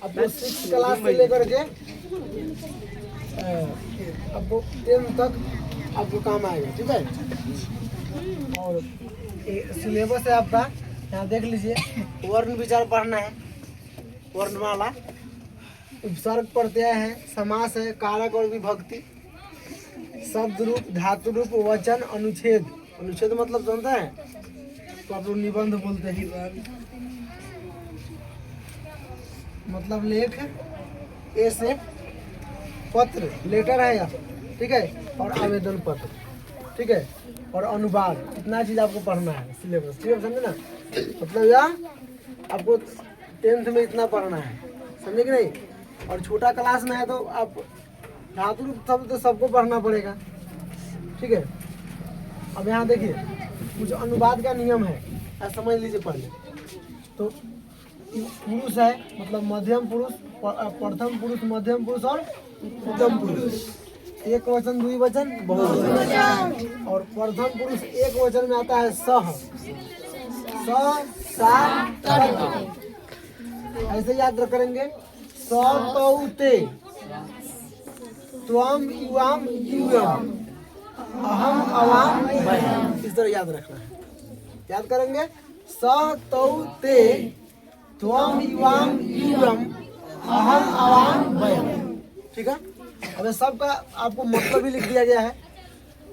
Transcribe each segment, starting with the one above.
आपको 6 क्लास से लेकर के आपको 10 तक आपको काम आएगा, ठीक है। और सिलेबस है आपका, यहाँ देख लीजिए। वर्ण विचार पढ़ना है, वर्णमाला, उपसर्ग प्रत्यय है, समास है, कारक और विभक्ति, शब्द रूप, धातु रूप, वचन, अनुच्छेद। अनुच्छेद मतलब जानते हैं, तो आप लोग निबंध बोलते हैं। मतलब लेख, ए से पत्र, लेटर है या, ठीक है, और आवेदन पत्र, ठीक है, और अनुवाद। इतना चीज आपको पढ़ना है सिलेबस, ठीक है, समझे ना। मतलब या आपको 10th में इतना पढ़ना है, समझे कि नहीं। और छोटा क्लास में है तो आप धातु रूप शब्द तो सबको पढ़ना पड़ेगा, ठीक है। अब यहाँ देखिए कुछ अनुवाद का नियम है, समझ लीजिए पहले। तो पुरुष है मतलब मध्यम पुरुष, प्रथम पुरुष, मध्यम पुरुष और उत्तम पुरुष। एक वचन, द्विवचन, बहुवचन। और प्रथम पुरुष एक वचन में आता है सह, स, सा, तत्। ऐसे याद करेंगे। स, तौ, ते, त्वम, युवाम, यूयम, अहम, अवाम, वयम। इस तरह याद रखना है। याद करेंगे। स, तौ, ते, त्वम, युवाम, यूयम, अहम, अवाम, वयम, ठीक है। अब सबका आपको मतलब भी लिख दिया गया है।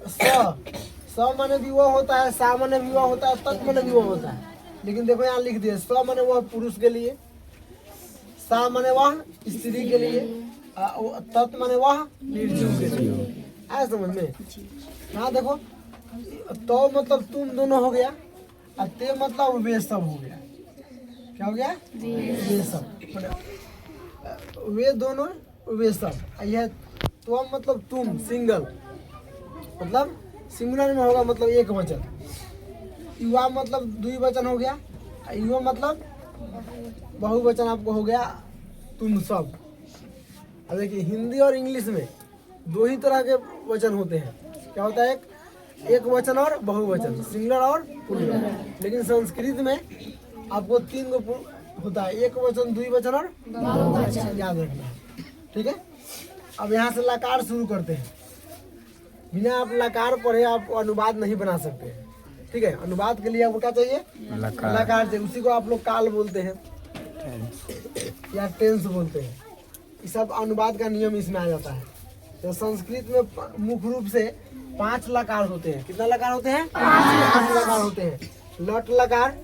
स माने विवाह होता है, सा माने विवाह होता है, तत् माने विवाह होता है। लेकिन देखो यहाँ लिख दिया, स माने वह पुरुष के लिए, सा माने वह स्त्री के लिए, तत् माने वह निर्जीव के लिए। आया समझ में। यहाँ देखो, तो मतलब तुम दोनों हो गया, और ते मतलब वे सब हो गया। क्या हो गया? वे सब, वे दोनों, वे सब। यह तो मतलब तुम, सिंगल, मतलब सिंगुलर में होगा, मतलब एक वचन। युवा मतलब द्विवचन हो गया, युवा मतलब बहुवचन आपको हो गया, तुम सब। अब देखिए हिंदी और इंग्लिश में दो ही तरह के वचन होते हैं। क्या होता है? एक वचन और बहुवचन, सिंगुलर और प्लूरल। लेकिन संस्कृत में आपको 3 गो होता है, एक वचन, द्विवचन और बहुवचन, याद रखना है, ठीक है। अब यहाँ से लकार शुरू करते हैं। बिना आप लकार पढ़े आप अनुवाद नहीं बना सकते हैं, ठीक है। अनुवाद के लिए आपको क्या चाहिए? लकार चाहिए। उसी को आप लोग काल बोलते हैं या टेंस बोलते हैं। ये सब अनुवाद का नियम इसमें आ जाता है। तो संस्कृत में मुख्य रूप से 5 लकार होते हैं। कितना लकार होते हैं? 5 लकार होते हैं। लट लकार,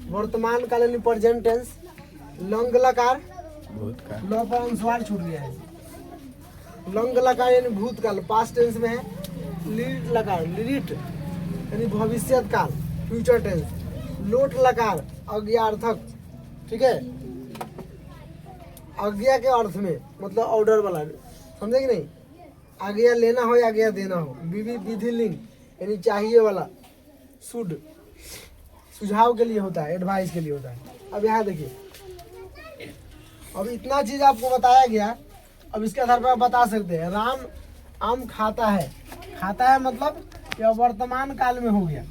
वर्तमान कालीन प्रेजेंट टेंस, लंग लकार, ल पर अनुस्वार छूट गया है, लंग लकार यानी भूतकाल, पास्ट टेंस में है। लीट लकार, लिट यानी भविष्यत काल, फ्यूचर टेंस। लोट लकार, अज्ञार्थक, ठीक है, आज्ञा के अर्थ में, मतलब ऑर्डर वाला, समझे कि नहीं। आज्ञा लेना हो या आज्ञा देना हो। विधि लिंग यानी चाहिए वाला, शुड सुझाव के लिए होता है, एडवाइस के लिए होता है। अब यहाँ देखिए, अब इतना चीज आपको बताया गया। अब इसके आधार पर आप बता सकते हैं। राम आम खाता है। खाता है मतलब यह वर्तमान काल में हो गया।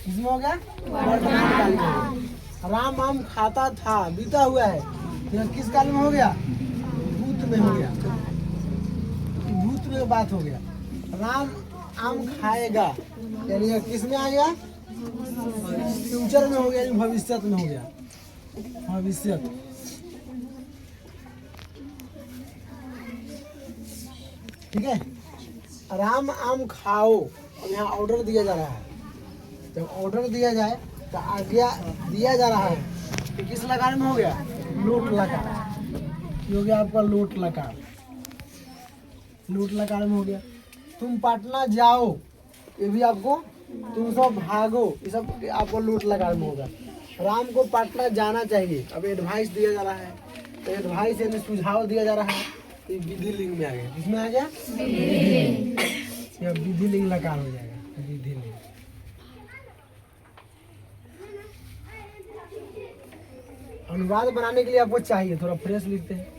किसमें हो गया? वर्तमान काल में हो गया। राम आम खाता था, बीता हुआ है, यह किस काल में हो गया? भूत में हो गया, भूत में बात हो गया। राम आम खाएगा यानी यह किस में आ गया? फ्यूचर में हो गया, यानी भविष्य में हो गया, भविष्य। ठीक है। राम आम खाओ। अब यहाँ ऑर्डर दिया जा रहा है। जब ऑर्डर दिया जाए तो आज्ञा दिया जा रहा है तो किस लकार में हो गया? लोट लकार। ये हो गया आपका लोट लकार, लोट लकार में हो गया। तुम पटना जाओ, ये भी आपको, तुम सब भागो, ये सब आपको लोट लकार में होगा। राम को पटना जाना चाहिए। अब एडवाइस दिया जा रहा है, तो एडवाइस यानी सुझाव दिया जा रहा है, तो विधि लिंग में आ गया। किसमें आ गया? या विधि लिंग लकार हो जाएगा, विधि लिंग। अनुवाद बनाने के लिए आपको चाहिए थोड़ा फ्रेश लिखते हैं।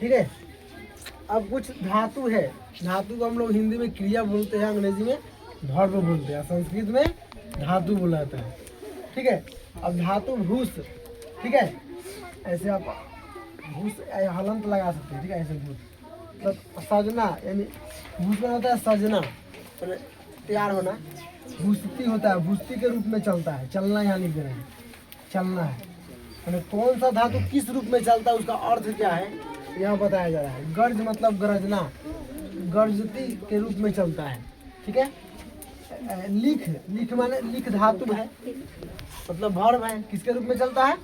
ठीक है। अब कुछ धातु है, धातु को हम लोग हिंदी में क्रिया बोलते हैं, अंग्रेजी में वर्ब बोलते हैं, संस्कृत में धातु बोला जाता है। ठीक है, अब धातु भूस, ठीक है, ऐसे आप भूस हलंत लगा सकते हैं। ठीक है, ऐसे भूस मतलब सजना, यानी भूस में होता है सजना, तैयार होना। भूस्ती होता है, भूस्ती के रूप में चलता है, चलना यहाँ लिख रहे हैं, चलना है। यानी कौन सा धातु किस रूप में चलता है, उसका अर्थ क्या है यहाँ बताया जा रहा है। गर्ज मतलब गरजना, गर्जती के रूप में चलता है। ठीक है, लिख, लिख माने लिख धातु है, मतलब वर्ब है, किसके रूप में चलता है,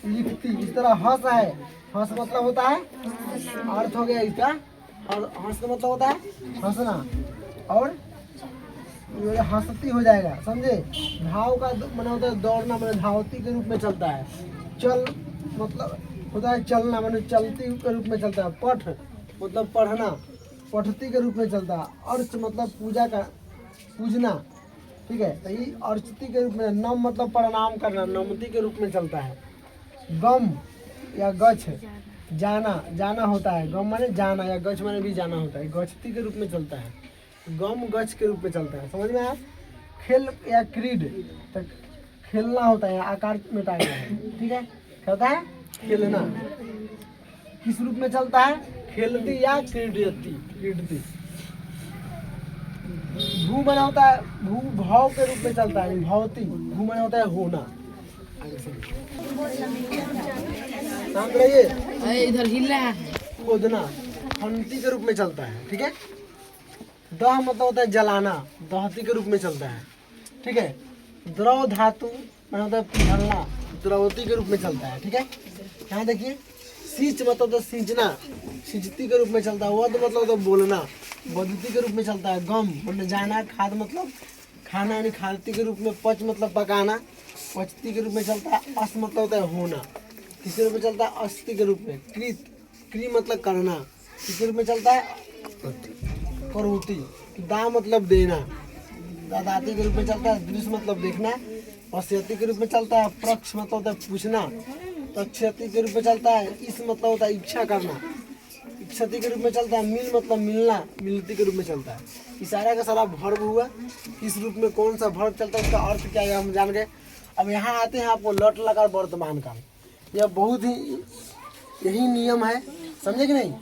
लिखती। इस तरह हंस है, हंस मतलब होता है, अर्थ हो गया इसका, और हंस का मतलब होता है हंसना, और ये हंसती हो जाएगा, समझे। धाव का माने होता है दौड़ना, माने धावती के रूप में चलता है। चल मतलब होता है चलना, माने चलती के रूप में चलता है। पठ मतलब पढ़ना, पठती के रूप में चलता है। अर्च मतलब पूजा का, पूजना। ठीक है, तो ये अर्चती के रूप में। नम मतलब प्रणाम करना, नमती के रूप में चलता है। गम या गछ जाना, जाना होता है। गम माने जाना, या गछ माने भी जाना होता है, गछती के रूप में चलता है। गम गछ के रूप में चलता है, समझ में आया। खेल या क्रीड, तो खेलना होता है, आकार मिटा गया है। ठीक है, क्या होता है, खेलना। किस रूप में चलता है, खेलती या क्रीडती, क्रीडती। भू माने होता है, भू भाव के रूप में चलता है, भावती। भू माने होता है होना। शांत रहिए, इधर हिला है, खोदना, हंती के रूप में चलता है। ठीक है, दह मतलब होता है जलाना, दहती के रूप में चलता है। ठीक है, द्रव धातु मतलब होता है पिघलना, द्रवती के रूप में चलता है। ठीक है, यहाँ देखिए, सींच मतलब होता है सींचना, सिंचती के रूप में चलता है। वध मतलब होता है बोलना, बदती के रूप में चलता है। गम मतलब जाना, खाद मतलब खाना यानी खादती के रूप में। पच मतलब पकाना, पचती के रूप में चलता है। अस मतलब होता है होना, किसके रूप में चलता है, अस्थि के रूप में। कृत, क्री मतलब करना, किसके रूप में चलता है, करोती। दा मतलब देना, दादाती के रूप में चलता है। दृश्य मतलब देखना, पश्यति के रूप में चलता है। प्रक्ष मतलब होता है पूछना, तक्षति के रूप में चलता है। इस मतलब होता है इच्छा करना, इच्छति के रूप में चलता है। मिल मतलब मिलना, मिलती के रूप में चलता है। इशारा का सारा वर्ब हुआ, किस रूप में कौन सा वर्ब चलता है, उसका अर्थ क्या है हम जान गए। अब यहाँ आते हैं आपको लट लकार वर्तमान काल। यह बहुत ही, यही नियम है, समझे कि नहीं,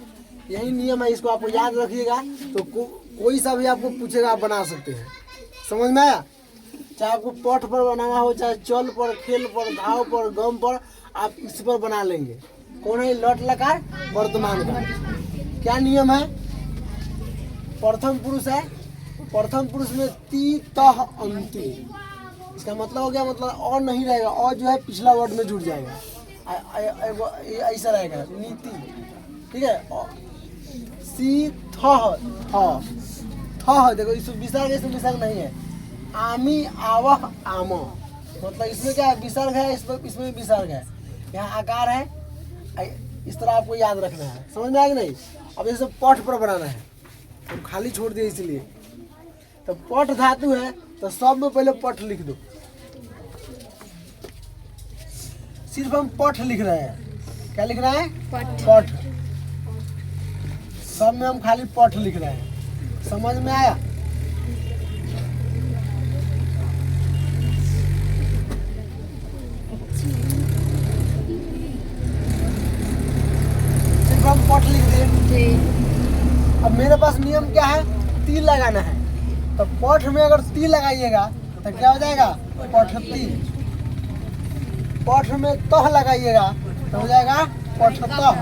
यही नियम है, इसको आपको याद रखिएगा। तो कोई सा भी आपको पूछेगा आप बना सकते हैं, समझ में आया। चाहे आपको पठ पर बनाना हो, चाहे चल पर, खेल पर, घाव पर, गम पर, आप इस पर बना लेंगे। कौन है लट लकार वर्तमान का, क्या नियम है, प्रथम पुरुष है, प्रथम पुरुष में ती तह अंति। इसका मतलब हो गया, मतलब और नहीं रहेगा, और जो है पिछला वर्ड में जुड़ जाएगा, ऐसा रहेगा नीति। ठीक है, सी थह, थह देखो, इसमें विसर्ग, इसमें विसर्ग नहीं है। आमी आवह आम, मतलब इसमें क्या है, विसर्ग है, इसमें विसर्ग है, यहाँ आकार है। इस तरह आपको याद रखना है, समझ में आया कि नहीं। अब जैसे पठ पर बनाना है, तो खाली छोड़ दिए इसलिए। तो पठ धातु है, तो सब में पहले पठ लिख दो। सिर्फ हम पठ लिख रहे हैं, क्या लिख रहे हैं, पठ। सब में हम खाली पठ लिख रहे हैं, समझ में आया। सिर्फ हम पठ लिख दिए। अब मेरे पास नियम क्या है, ती लगाना है। तो पठ में अगर ती लगाइएगा तो क्या हो जाएगा, पठती। पठ में तह लगाइएगा तो हो जाएगा पठतः।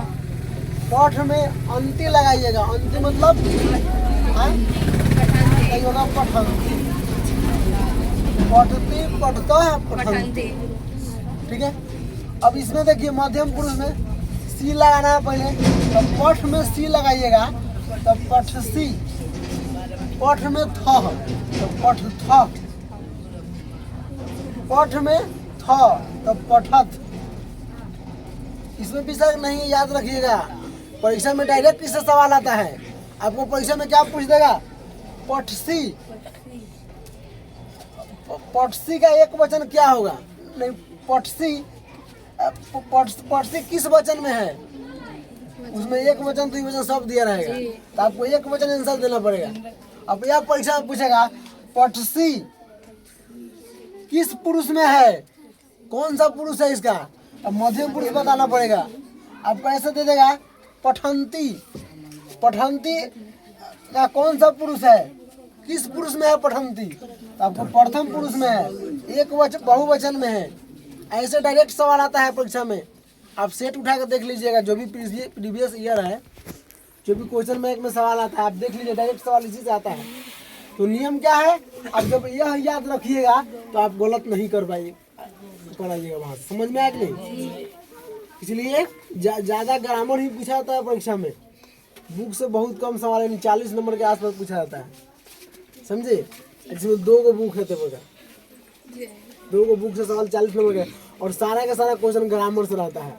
पठ में अंति लगाइएगा, अंति मतलब होगा पठंती, पठती, पठतः, पठंती। ठीक है, अब इसमें देखिए मध्यम पुरुष में सी लगाना है पहले। तो पठ में सी लगाइएगा तो पठसी, पठ में थ तो पठथ, पठ में थ तो पठथ। इसमें विसर्ग नहीं, याद रखिएगा। परीक्षा में डायरेक्ट इससे सवाल आता है। आपको परीक्षा में क्या पूछ देगा, पठसी, पठसी का एक वचन क्या होगा, नहीं पठसी, पठसी किस वचन में है, उसमें एक वचन द्विवचन सब दिया रहेगा, तो आपको एक वचन आंसर देना पड़ेगा। अब यह परीक्षा में पूछेगा पटसी किस पुरुष में है, कौन सा पुरुष है इसका, अब मध्यम पुरुष बताना पड़ेगा। आपको ऐसे दे देगा पठंती, पठंती का कौन सा पुरुष है, किस पुरुष में है पठंती, तो आपको प्रथम पुरुष में है, एक वचन बहुवचन में है। ऐसे डायरेक्ट सवाल आता है परीक्षा में, आप सेट उठा कर देख लीजिएगा। जो भी प्रीवियस ईयर है, जो भी क्वेश्चन बैंक में सवाल आता है आप देख लीजिए, डायरेक्ट सवाल इसी से आता है। तो नियम क्या है, आप जब यह याद रखिएगा तो आप गलत नहीं कर पाइएगा वहाँ, समझ में आया कि नहीं। इसलिए ज़्यादा ग्रामर ही पूछा जाता है परीक्षा में, बुक से बहुत कम सवाल है, 40 नंबर के आसपास पूछा जाता है, समझे। इसमें 2 बुक है, तो 2 बुक से सवाल 40 नंबर के, और सारा का सारा क्वेश्चन ग्रामर से रहता है,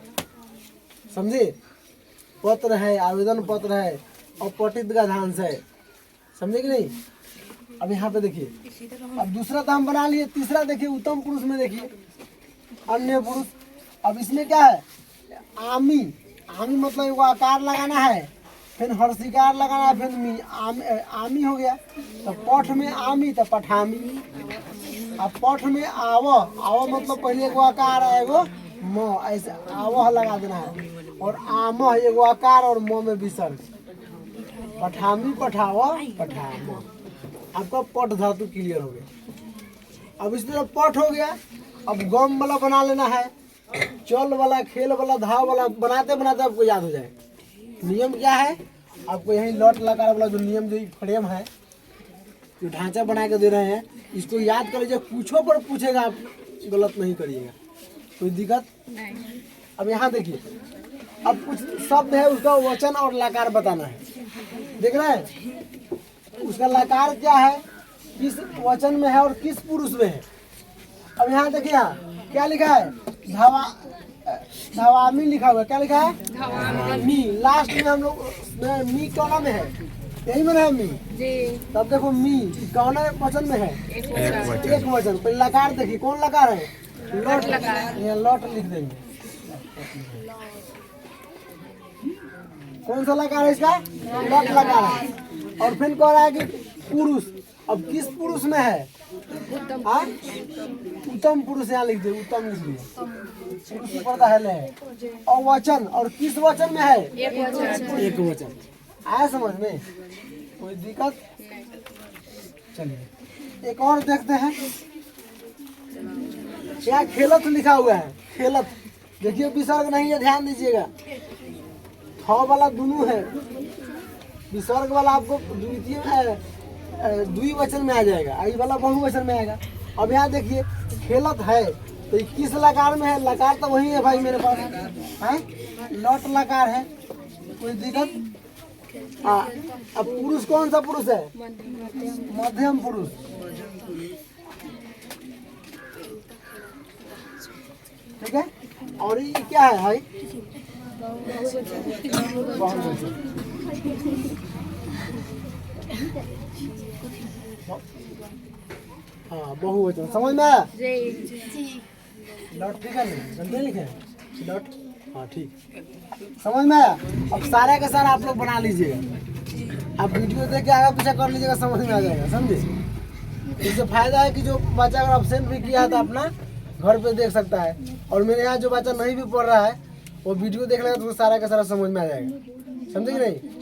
समझे। पत्र है, आवेदन पत्र है, और पठित का ध्यान है, समझे कि नहीं। अब यहाँ पे देखिए, अब दूसरा तो हम बना लिए, तीसरा देखिए उत्तम पुरुष में देखिए अन्य पुरुष। अब इसमें क्या है, आमी, आमी मतलब एगो आकार लगाना है, फिर हर्षिकार लगाना है, फिर मी, आमी हो गया। तो पठ में आमी तो पठामी, अब पठ में आव, आव मतलब पहले एगो आकार है, एगो म, ऐसे आवह लगा देना है, और आम एगो आकार और म में विसर्ग, पठामी पठाव पठाम। आपका पठ धातु क्लियर हो गया। अब इस तरह पठ हो गया। अब गम वाला बना लेना है, चल वाला, खेल वाला, धाव वाला, बनाते बनाते आपको याद हो जाए। नियम क्या है, आपको यही लौट लकार वाला जो नियम, जो फ्रेम है, जो ढांचा बना के दे रहे हैं, इसको याद कर लीजिए। पूछो पर पूछेगा, आप गलत नहीं करिएगा, कोई दिक्कत नहीं। अब यहाँ देखिए, अब कुछ शब्द है, उसका वचन और लकार बताना है, देख रहे हैं। उसका लकार क्या है, किस वचन में है और किस पुरुष में है। अब यहाँ देखिए, यहाँ क्या लिखा है, धवामी लिखा हुआ है, क्या लिखा है, मी। लास्ट में हम लोग मी कौन में है, यही में है मी जी। तब देखो मी कौन वचन में है, एक वचन। फिर लकार देखिए, कौन लकार है, लौट लकार, यहाँ लौट लिख देंगे। कौन सा लकार है इसका, लौट लकार है। और फिर कह रहा है कि पुरुष, अब किस पुरुष में है, उत्तम पुरुष, यहाँ लिख दे, उत्तम लिख दिए, पुरुष पड़ता है। और वचन, और किस वचन में है, एक वचन। आया समझ में, कोई दिक्कत। चलिए एक और देखते हैं, यहाँ खेलत लिखा हुआ है, खेलत देखिए, विसर्ग नहीं है, ध्यान दीजिएगा। थ वाला दोनों है, विसर्ग वाला आपको द्विवचन में आ जाएगा, आई वाला बहुवचन में आएगा। अब यहाँ देखिए खेलत है, तो किस लकार में है, लकार तो वही है भाई मेरे पास है, लौट लकार है, कोई दिक्कत। अब पुरुष कौन सा पुरुष है, मध्यम पुरुष। ठीक है, और ये क्या है भाई, हाँ बहुवचन, समझ में आया। लौट ठीक है, नहीं लिखे लौट, हाँ ठीक, समझ में आया। अब सारा का सारा आप लोग बना लीजिएगा, आप वीडियो देख के आगे पीछे कर लीजिएगा, समझ में आ जाएगा, समझे। इससे फायदा है कि जो बच्चा अगर अब्सेंट भी किया है तो अपना घर पे देख सकता है, और मेरे यहाँ जो बच्चा नहीं भी पढ़ रहा है वो वीडियो देख लेगा तो सारा का सारा समझ में आ जाएगा, समझे कि नहीं।